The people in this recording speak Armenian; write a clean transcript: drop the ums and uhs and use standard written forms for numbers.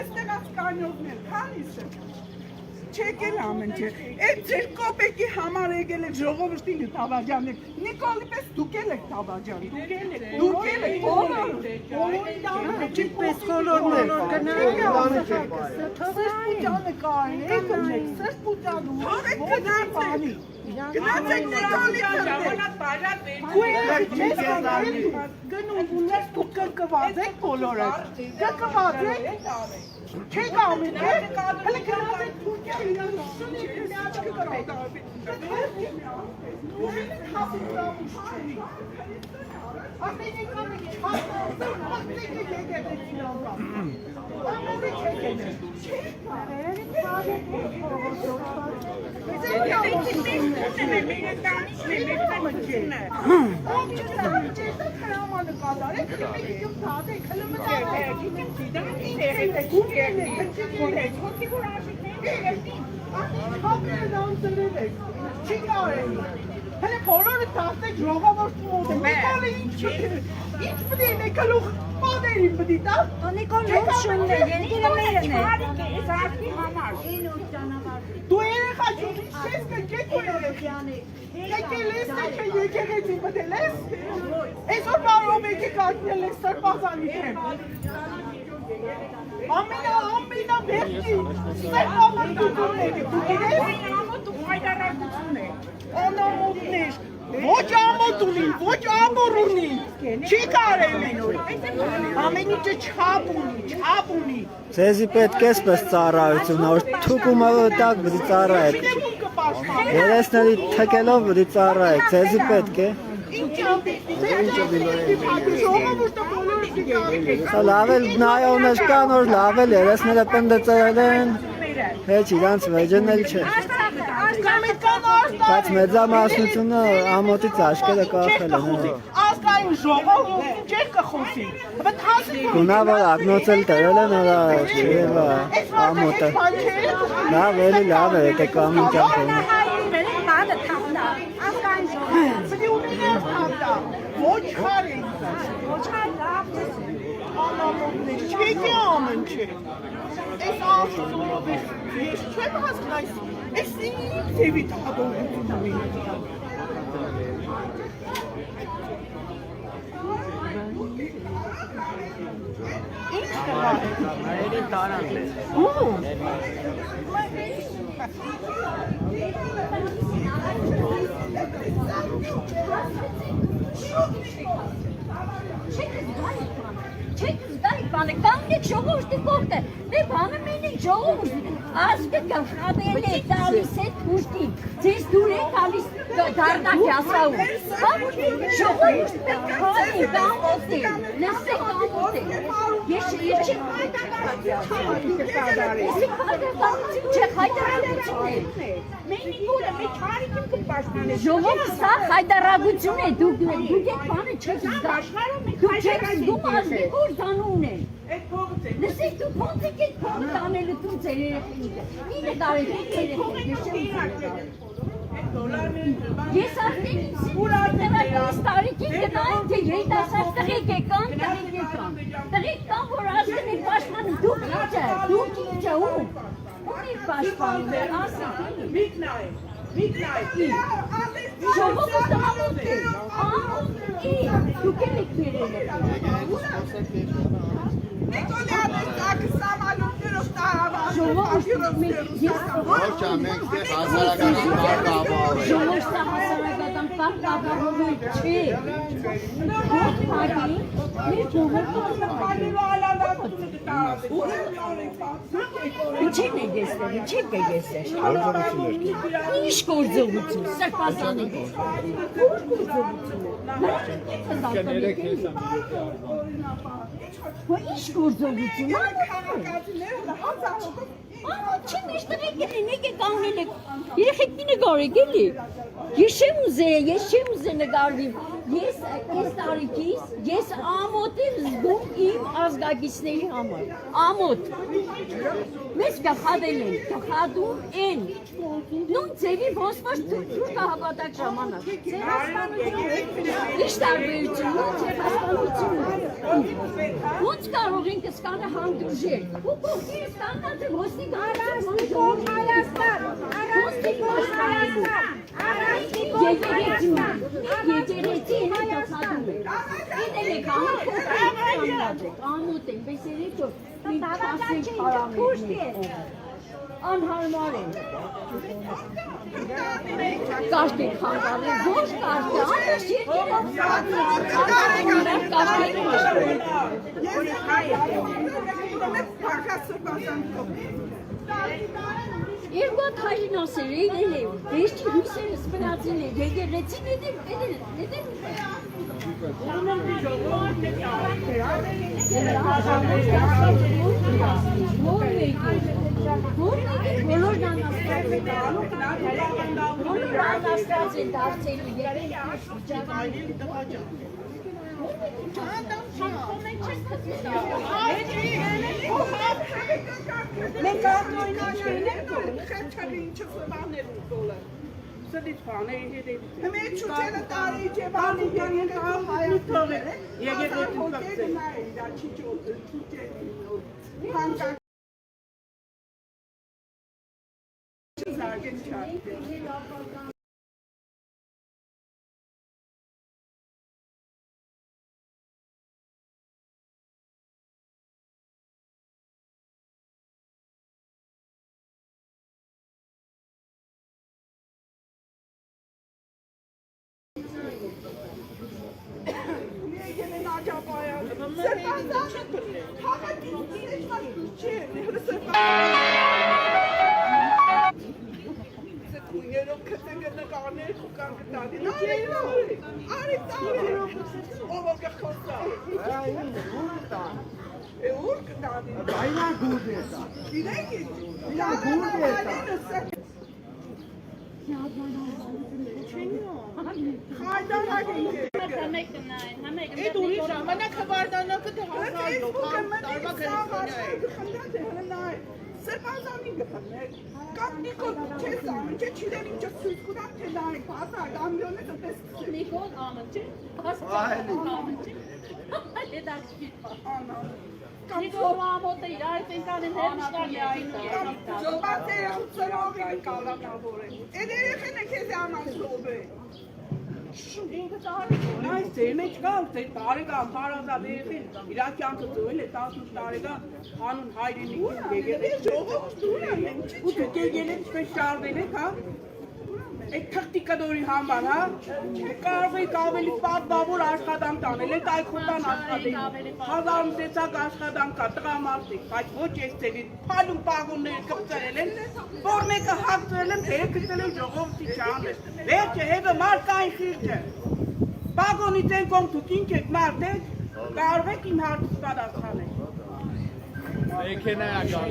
Այստեղ ասկանյովներ, քանիս է։ Չեկել ամեն չէ։ Այդ ձեր կոպեկի համար եկել եք ժողովրդի Թավաջաններ։ Նիկոլի պես դուք եք Թավաջան։ Դուք եք Պես կոլորներ Սրբուջանը կային, եկեք սրբուջանը։ Թողեք գնացեք։ Գնացեք Նիկոլի ժամանակ բաժատեք։ Գնում ունես դուք կկվազեք բոլորը։ Կկվազեք։ Չեք ամեն է, հələ կրատեք թուրկյա իրան աչկը կրատարվի։ Ուղին հապին լավուշ չերի։ Ատեն եկան եք չհասնազր, ատեն եք եկել եք իրան։ Ամեն եք եկել եք։ Չեք կարերին թավեք Հələ բոլորը տասնեք ժողովորդի մոտ է, Նիկոլը ինչ պտի է նեկալուղ պատերին պտի տա։ Նիկոլ լոշունն է, ենիկը մերն է։ Դու երեխա ճուղից չես կեկ ու երեխյան է։ Եկել ես թե չէ եկեղեցի մտել ես։ Այսօր բարով եկեք ակնել ես սրպազանի թեմ։ Ամենա վերջի սրպամարտություն է, դու գիրես։ Անամոտներ, ոչ ամոտ ունին, ոչ ամոր ունին, չի կարելի, ամեն ինչը չապ ունի։ Ձեզի պետք է սպես ծառայություն, որ թուկումը տակ բդի ծառայեք, երեսների թկելով բդի ծառայեք, ձեզի պետք է։ Լավ էլ նայողներ կան, որ լավ էլ երեսները պնդեցել են, հեչ իրանց վեջն էլ չէ։ Բայց մեծամասնությունը ամոտից աշկերը կախել են։ Ազգային ժողովուրդը չէր կխոսի։ Գունա որ ակնոցել տրել են օրա չևա ամոտը։ Լավ էլի լավ է, եթե կամին ճամփոն։ Ոչ քար է։ Անամոտներ, չեկի ամեն չէ։ Այս աշխուժով ես չեմ հասնայս, այս ինչ ձևի թադողություն ունի։ Ինչ կլա է։ Այրի տարանդ է։ Չեք զգալի բանը, կանգնեք ժողովրդի կողքը, մեր բանը մենեք ժողովուրդ, ասկը կխատել է տալիս է թուշտին, ձեզ դուր է տալիս դարդակ ասաում, ժողովուրդ պետք խանի, կամոտ է, նսեք կամոտ է, ես չեմ հայտարարություն է, ժողովուրդ սա հայտարարություն է, դուք եք բանը չեք զգալ, դուք չեք զգում ազգեք որ դանուն են, լսեք դուք ոնց եք էդ փողը տանելու դու ձեր երեխենիքը, ինը տարեք եք երեխեն, ես արդեն ինձ տարիքին գնային, թե երիտասարդ տղեկ եկան, տղեկ կան, որ ասեն եք պաշտպանը, դուք ինչը, ում իր պաշտպանում է, ասեք ժողովուրդը ամոթ է, դուք եք երել եք։ Նիկոլի անեստակը սամալուկներով տարավար։ Ոչ ամենք թե հասարակական պարկ ապահով է։ Ժողովուրդը հասարակական պարկ ապահովել չէ։ Ոչ պարկի, մեր ժողովուրդը Ինչին է գեստել, ինչին է գեստել։ Ինչ գործողություն, սրպազան է գեստել։ Ինչ գործողություն է։ Ինչ գործողություն է։ Ամոթ չի մեջ տղեկ են եկեք անել եք, երեխեք մի նգարեք էլի, ես չեմ նգարվիմ, ես տարիքիս, ես ամոթ եմ զգում իմ ազգագիցների համար, ամոթ, մեզ կախադել են, կախադում են, նուն ձևի ոսվաշ թուրկա հավատակ ժամանակ, ինչ տարբերություն, նուն ձև հասպանություն, ոնց կարող ենք սկանը հանդուրժել, ու կողքիրս կաննատ եմ հոսնի գարաստ, Եջերեցի են դասադում է, իդել եք ամոտ են, բեսերեք որ մենք ասենք հարամերն անհարմար են, կաշտ եք խանգալ են, ոչ կաշտ է, անպես Երկոտ հայրինոսեր էինել է, վեշտի հույսերը սպրացել է, եկեղեցին էդել բոլոր անաստված են դարձելու Մենք արտոյնաչ ենք խեչալի ինչը սվաներ ու դոլը Սդից բաների հետ Մեր չուչերը տարի ջեբանի եղեն հայան թողել Եղեղեցին կպցել Դա չի ճոտ չուչերի Հանկակ Չզարգեն չարդեն Այդ ուրիշ ժամանակ հվարդանակը թե հազարյով, տարվա քրիստոնյա է։ Սրբազանի գտնեք, կամ Նիկոլ չես ամեն, չէ չիրեն ինչը սույս կուրան թե լայք, հազար, ամյոնը կպես կսել։ Նիկոլ ամն չէ, ամն չէ, Նիկոլ ամոտ է իր այդ ենքան են հերմշտան է այն Ժոբաց է ծրով են կալանավոր են, էդ երեխեն է կեզ ամանցով է։ Այս ձեր մեջ կա, ձեր տարեկան, հարազատ երեխին, իրար կյանքը ծովել է 18 տարեկան, հանուն հայրենիքին եկեղեցի Ժողով դուր են, ու դուք եկել եք ինչպես շարվել եք, հա? Այդ թղթի կդորի համար, հա? Կարող եք ավելի պատվավոր աշխատանք տանել, այդ այգոտան աշխատել, հազարումտեցակ աշխատանք կա, տղամարդիկ, բայց ոչ ես ձերի փալում պաղունները կպծրել են, որ մեկը հաղթրել են, թերը կտել են ժողովրդի չանել, վերջը հետը մարդկային խիղճ է, պաղոնից են կոմ դուք ինչ եք մարդ եք, կարող եք իմ հարցուց պատասխանել։